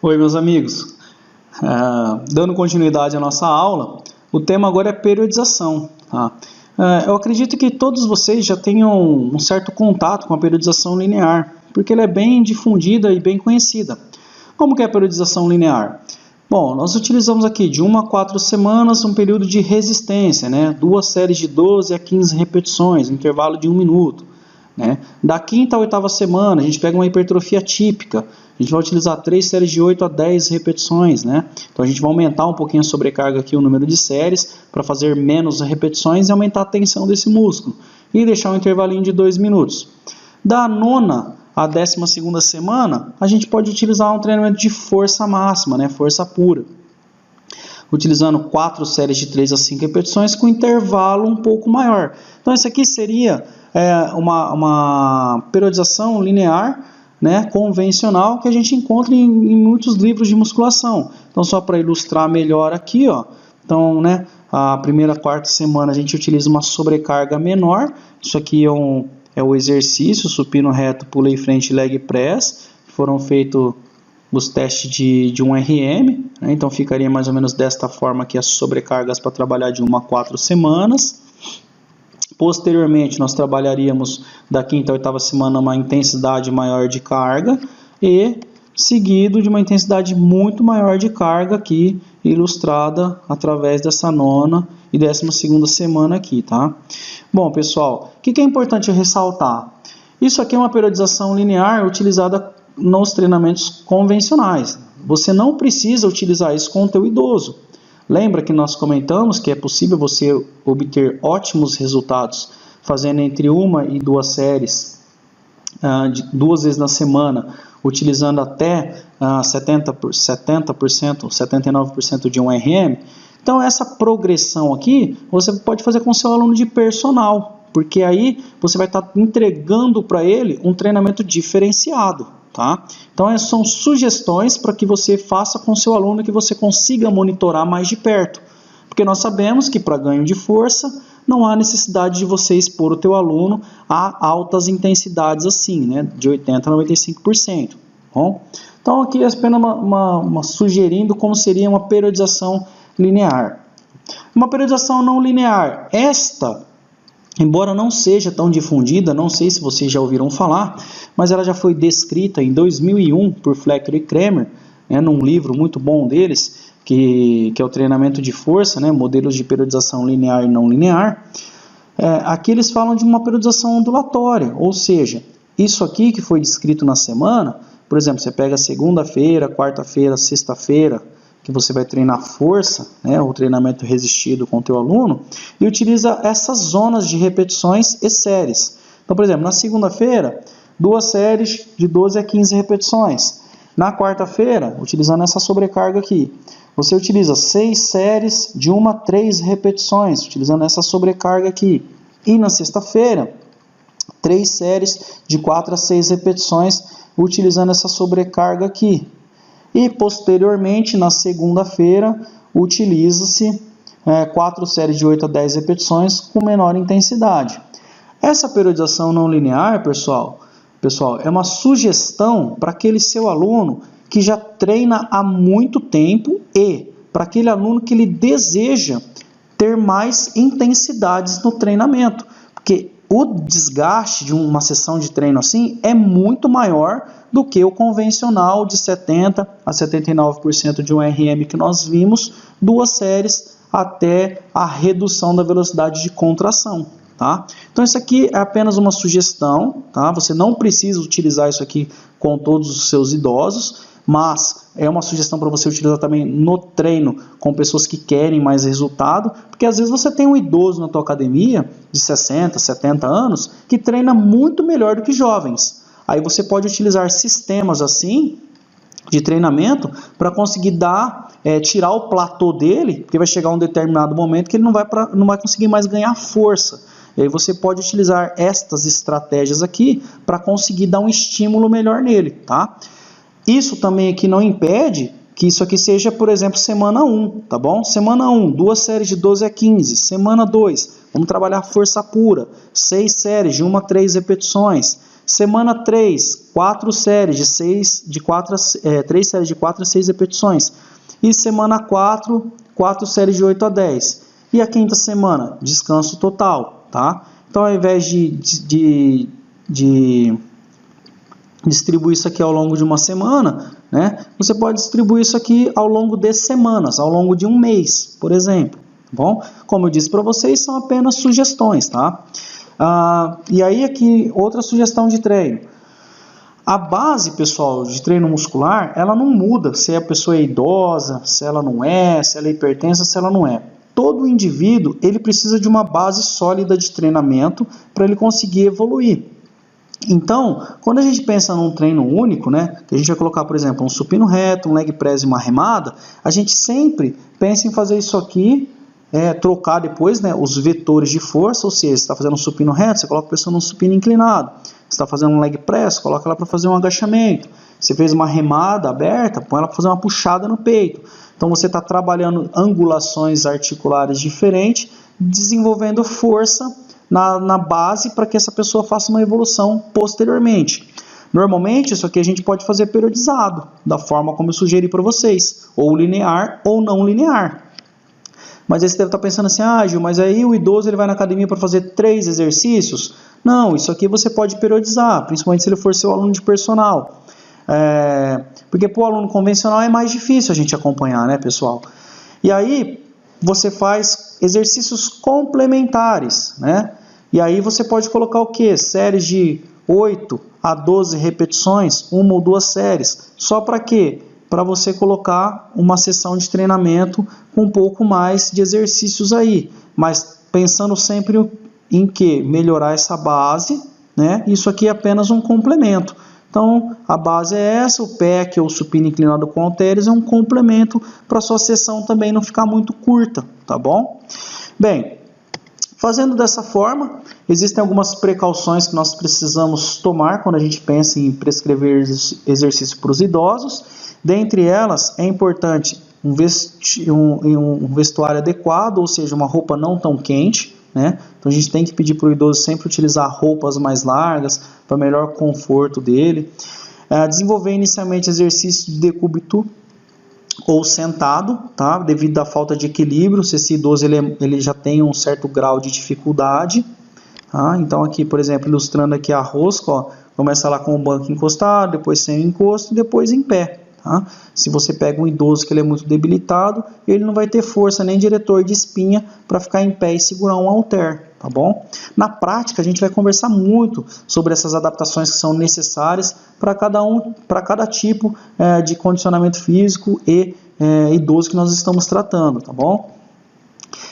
Oi, meus amigos. Dando continuidade à nossa aula, o tema agora é periodização. Tá? Eu acredito que todos vocês já tenham um certo contato com a periodização linear, porque ela é bem difundida e bem conhecida. Como que é a periodização linear? Bom, nós utilizamos aqui de 1 a 4 semanas um período de resistência, né? 2 séries de 12 a 15 repetições, intervalo de 1 minuto. Né? Da 5ª à 8ª semana, a gente pega uma hipertrofia típica, a gente vai utilizar 3 séries de 8 a 10 repetições. Né? Então a gente vai aumentar um pouquinho a sobrecarga aqui, o número de séries, para fazer menos repetições e aumentar a tensão desse músculo. E deixar um intervalinho de 2 minutos. Da 9ª à 12ª semana, a gente pode utilizar um treinamento de força máxima, né? Força pura. Utilizando 4 séries de 3 a 5 repetições com intervalo um pouco maior. Então isso aqui seria uma periodização linear, né, convencional, que a gente encontra em muitos livros de musculação. Então só para ilustrar melhor aqui, ó, então, né, a primeira 4ª semana a gente utiliza uma sobrecarga menor. Isso aqui é o exercício supino reto, pulei frente, leg press, foram feitos os testes de 1 RM, né? Então ficaria mais ou menos desta forma aqui as sobrecargas para trabalhar de 1 a 4 semanas. Posteriormente, nós trabalharíamos da 5ª à 8ª semana uma intensidade maior de carga e seguido de uma intensidade muito maior de carga aqui, ilustrada através dessa 9ª e 12ª semana aqui, tá? Bom, pessoal, o que é importante ressaltar? Isso aqui é uma periodização linear utilizada nos treinamentos convencionais. Você não precisa utilizar isso com o teu idoso. Lembra que nós comentamos que é possível você obter ótimos resultados fazendo entre 1 e 2 séries, 2 vezes na semana, utilizando até 70%, 79% de 1 RM. Então essa progressão aqui você pode fazer com o seu aluno de personal, porque aí você vai estar entregando para ele um treinamento diferenciado. Tá? Então são sugestões para que você faça com o seu aluno, que você consiga monitorar mais de perto, porque nós sabemos que para ganho de força não há necessidade de você expor o teu aluno a altas intensidades assim, né, de 80% a 95%. Bom? Então aqui é apenas sugerindo como seria uma periodização linear. Uma periodização não linear, embora não seja tão difundida, não sei se vocês já ouviram falar, mas ela já foi descrita em 2001 por Flecker e Kramer, né, num livro muito bom deles, que é o treinamento de força, né, modelos de periodização linear e não linear. Aqui eles falam de uma periodização ondulatória, ou seja, isso aqui que foi descrito na semana, por exemplo, você pega segunda-feira, quarta-feira, sexta-feira, que você vai treinar força, né, o treinamento resistido com o teu aluno, e utiliza essas zonas de repetições e séries. Então, por exemplo, na segunda-feira, 2 séries de 12 a 15 repetições. Na quarta-feira, utilizando essa sobrecarga aqui, você utiliza 6 séries de 1 a 3 repetições, utilizando essa sobrecarga aqui. E na sexta-feira, 3 séries de 4 a 6 repetições, utilizando essa sobrecarga aqui. E posteriormente, na segunda-feira, utiliza-se 4 séries de 8 a 10 repetições com menor intensidade. Essa periodização não linear, pessoal, é uma sugestão para aquele seu aluno que já treina há muito tempo e para aquele aluno que ele deseja ter mais intensidades no treinamento, porque o desgaste de uma sessão de treino assim é muito maior do que o convencional de 70% a 79% de 1 RM que nós vimos, 2 séries até a redução da velocidade de contração. Tá? Então isso aqui é apenas uma sugestão, tá? Você não precisa utilizar isso aqui com todos os seus idosos, mas é uma sugestão para você utilizar também no treino com pessoas que querem mais resultado, porque às vezes você tem um idoso na tua academia de 60, 70 anos que treina muito melhor do que jovens. Aí você pode utilizar sistemas assim de treinamento para conseguir tirar o platô dele, porque vai chegar um determinado momento que ele não vai conseguir mais ganhar força. E aí você pode utilizar estas estratégias aqui para conseguir dar um estímulo melhor nele, tá? Isso também aqui não impede que isso aqui seja, por exemplo, semana 1, tá bom? Semana 1, 2 séries de 12 a 15. Semana 2, vamos trabalhar força pura, 6 séries de 1 a 3 repetições. Semana 3, 4 séries de 3 séries de 4 a 6 repetições. E semana 4, 4 séries de 8 a 10. E a quinta semana, descanso total, tá? Então, ao invés de distribuir isso aqui ao longo de uma semana, né, você pode distribuir isso aqui ao longo de semanas, ao longo de um mês, por exemplo. Bom, como eu disse para vocês, são apenas sugestões, tá? E aí aqui, outra sugestão de treino. A base, pessoal, de treino muscular, ela não muda se a pessoa é idosa, se ela não é, se ela é hipertensa, se ela não é. Todo indivíduo, ele precisa de uma base sólida de treinamento para ele conseguir evoluir. Então, quando a gente pensa num treino único, né, que a gente vai colocar, por exemplo, um supino reto, um leg press e uma remada, a gente sempre pensa em fazer isso aqui, trocar depois, né, os vetores de força, ou seja, você está fazendo um supino reto, você coloca a pessoa num supino inclinado. Você está fazendo um leg press, coloca ela para fazer um agachamento. Você fez uma remada aberta, põe ela para fazer uma puxada no peito. Então você está trabalhando angulações articulares diferentes, desenvolvendo força na base para que essa pessoa faça uma evolução posteriormente. Normalmente isso aqui a gente pode fazer periodizado, da forma como eu sugeri para vocês, ou linear ou não linear. Mas aí você deve estar pensando assim, Gil, mas aí o idoso ele vai na academia para fazer 3 exercícios? Não, isso aqui você pode periodizar, principalmente se ele for seu aluno de personal. Porque para o aluno convencional é mais difícil a gente acompanhar, né, pessoal? E aí você faz exercícios complementares, né? E aí você pode colocar o quê? Séries de 8 a 12 repetições, uma ou duas séries. Só para quê? Para você colocar uma sessão de treinamento com um pouco mais de exercícios aí. Mas pensando sempre em que melhorar essa base, né? Isso aqui é apenas um complemento. Então, a base é essa, o PEC ou o supino inclinado com halteres é um complemento para a sua sessão também não ficar muito curta, tá bom? Bem, fazendo dessa forma, existem algumas precauções que nós precisamos tomar quando a gente pensa em prescrever exercício para os idosos. Dentre elas, é importante um vestuário adequado, ou seja, uma roupa não tão quente, né? Então a gente tem que pedir para o idoso sempre utilizar roupas mais largas para melhor conforto dele. Desenvolver inicialmente exercícios de decúbito ou sentado, tá? Devido à falta de equilíbrio, se esse idoso ele já tem um certo grau de dificuldade. Tá? Então aqui, por exemplo, ilustrando aqui a rosca, ó, começa lá com o banco encostado, depois sem o encosto e depois em pé. Tá? Se você pega um idoso que ele é muito debilitado, ele não vai ter força nem diretor de espinha para ficar em pé e segurar um halter, tá bom? Na prática, a gente vai conversar muito sobre essas adaptações que são necessárias para cada tipo de condicionamento físico e idoso que nós estamos tratando, tá bom?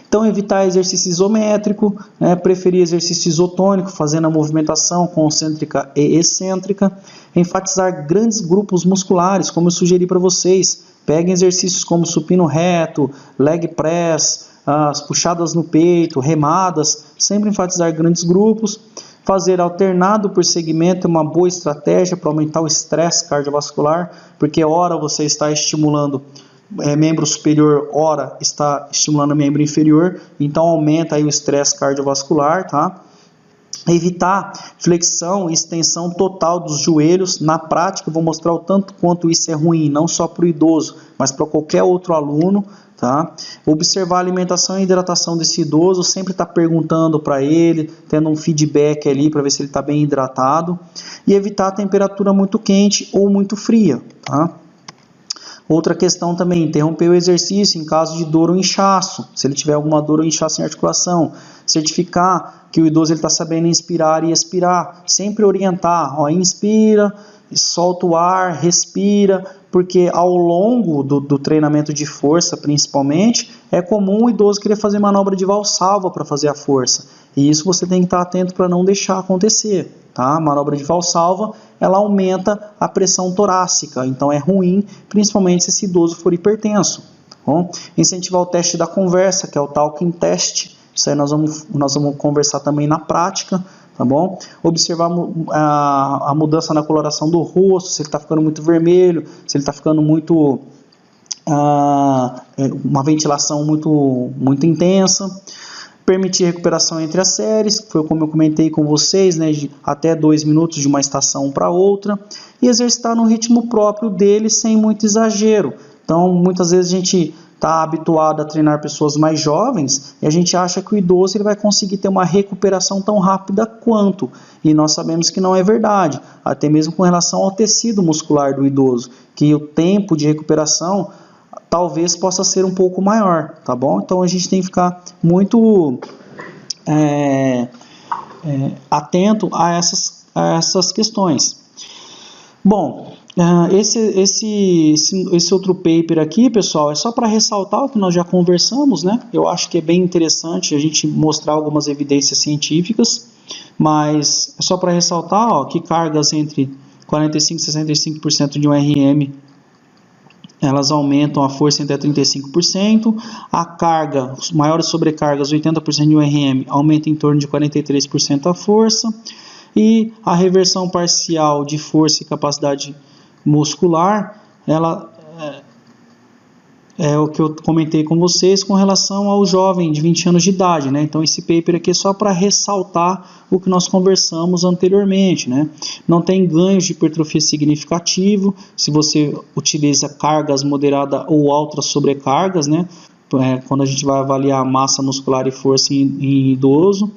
Então, evitar exercício isométrico, preferir exercício isotônico, fazendo a movimentação concêntrica e excêntrica. Enfatizar grandes grupos musculares, como eu sugeri para vocês. Peguem exercícios como supino reto, leg press, as puxadas no peito, remadas. Sempre enfatizar grandes grupos. Fazer alternado por segmento é uma boa estratégia para aumentar o estresse cardiovascular, porque ora você está estimulando membro superior, ora está estimulando membro inferior, então aumenta aí o estresse cardiovascular, tá? Evitar flexão e extensão total dos joelhos. Na prática, eu vou mostrar o tanto quanto isso é ruim, não só para o idoso, mas para qualquer outro aluno, tá? Observar a alimentação e hidratação desse idoso, sempre estar perguntando para ele, tendo um feedback ali para ver se ele está bem hidratado. E evitar a temperatura muito quente ou muito fria, tá? Outra questão também, interromper o exercício em caso de dor ou inchaço, se ele tiver alguma dor ou inchaço em articulação. Certificar que o idoso está sabendo inspirar e expirar. Sempre orientar, ó, inspira, solta o ar, respira, porque ao longo do treinamento de força, principalmente, é comum o idoso querer fazer manobra de valsalva para fazer a força. E isso você tem que estar atento para não deixar acontecer. Tá? A manobra de valsalva, ela aumenta a pressão torácica, então é ruim, principalmente se esse idoso for hipertenso. Tá bom? Incentivar o teste da conversa, que é o talking test. Isso aí nós vamos conversar também na prática, tá bom? Observar a mudança na coloração do rosto, se ele está ficando muito vermelho, se ele está ficando muito... uma ventilação muito intensa. Permitir recuperação entre as séries, foi como eu comentei com vocês, né, de até 2 minutos de uma estação para outra, e exercitar no ritmo próprio dele, sem muito exagero. Então, muitas vezes a gente está habituado a treinar pessoas mais jovens e a gente acha que o idoso ele vai conseguir ter uma recuperação tão rápida quanto, e nós sabemos que não é verdade, até mesmo com relação ao tecido muscular do idoso, que o tempo de recuperação talvez possa ser um pouco maior, tá bom? Então a gente tem que ficar muito atento a essas questões. Bom, esse outro paper aqui, pessoal, é só para ressaltar o que nós já conversamos, né? Eu acho que é bem interessante a gente mostrar algumas evidências científicas, mas é só para ressaltar, ó, que cargas entre 45% e 65% de um RM, elas aumentam a força em até 35%, a carga, maiores sobrecargas, 80% de um RM, aumenta em torno de 43% a força, e a reversão parcial de força e capacidade muscular, ela é o que eu comentei com vocês com relação ao jovem de 20 anos de idade, né? Então esse paper aqui é só para ressaltar o que nós conversamos anteriormente, né? Não tem ganhos de hipertrofia significativo se você utiliza cargas moderadas ou altas sobrecargas, né? Quando a gente vai avaliar massa muscular e força em idoso,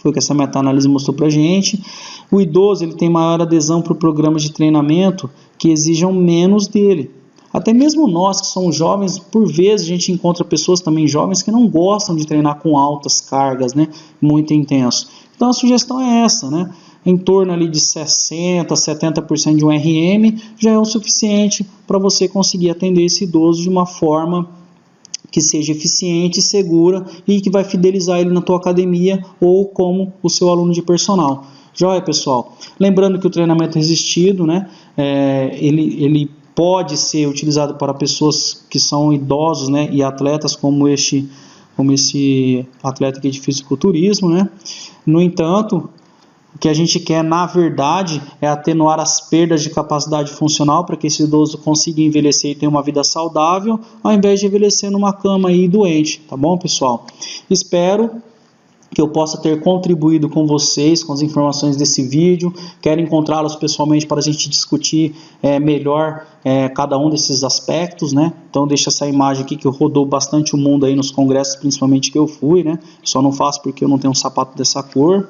foi o que essa meta-análise mostrou para a gente. O idoso ele tem maior adesão para programas de treinamento que exijam menos dele. Até mesmo nós que somos jovens, por vezes a gente encontra pessoas também jovens que não gostam de treinar com altas cargas, né? Muito intenso. Então a sugestão é essa, né? Em torno ali de 60%, 70% de um RM já é o suficiente para você conseguir atender esse idoso de uma forma que seja eficiente, segura e que vai fidelizar ele na tua academia ou como o seu aluno de personal. Joia, pessoal? Lembrando que o treinamento resistido, né? Ele pode ser utilizado para pessoas que são idosos, né? E atletas como esse atleta aqui de fisiculturismo, né? No entanto, o que a gente quer, na verdade, é atenuar as perdas de capacidade funcional para que esse idoso consiga envelhecer e ter uma vida saudável, ao invés de envelhecer numa cama aí doente, tá bom, pessoal? Espero que eu possa ter contribuído com vocês, com as informações desse vídeo. Quero encontrá-los pessoalmente para a gente discutir melhor cada um desses aspectos, né? Então deixa essa imagem aqui que eu rodou bastante o mundo aí nos congressos, principalmente que eu fui, né? Só não faço porque eu não tenho um sapato dessa cor.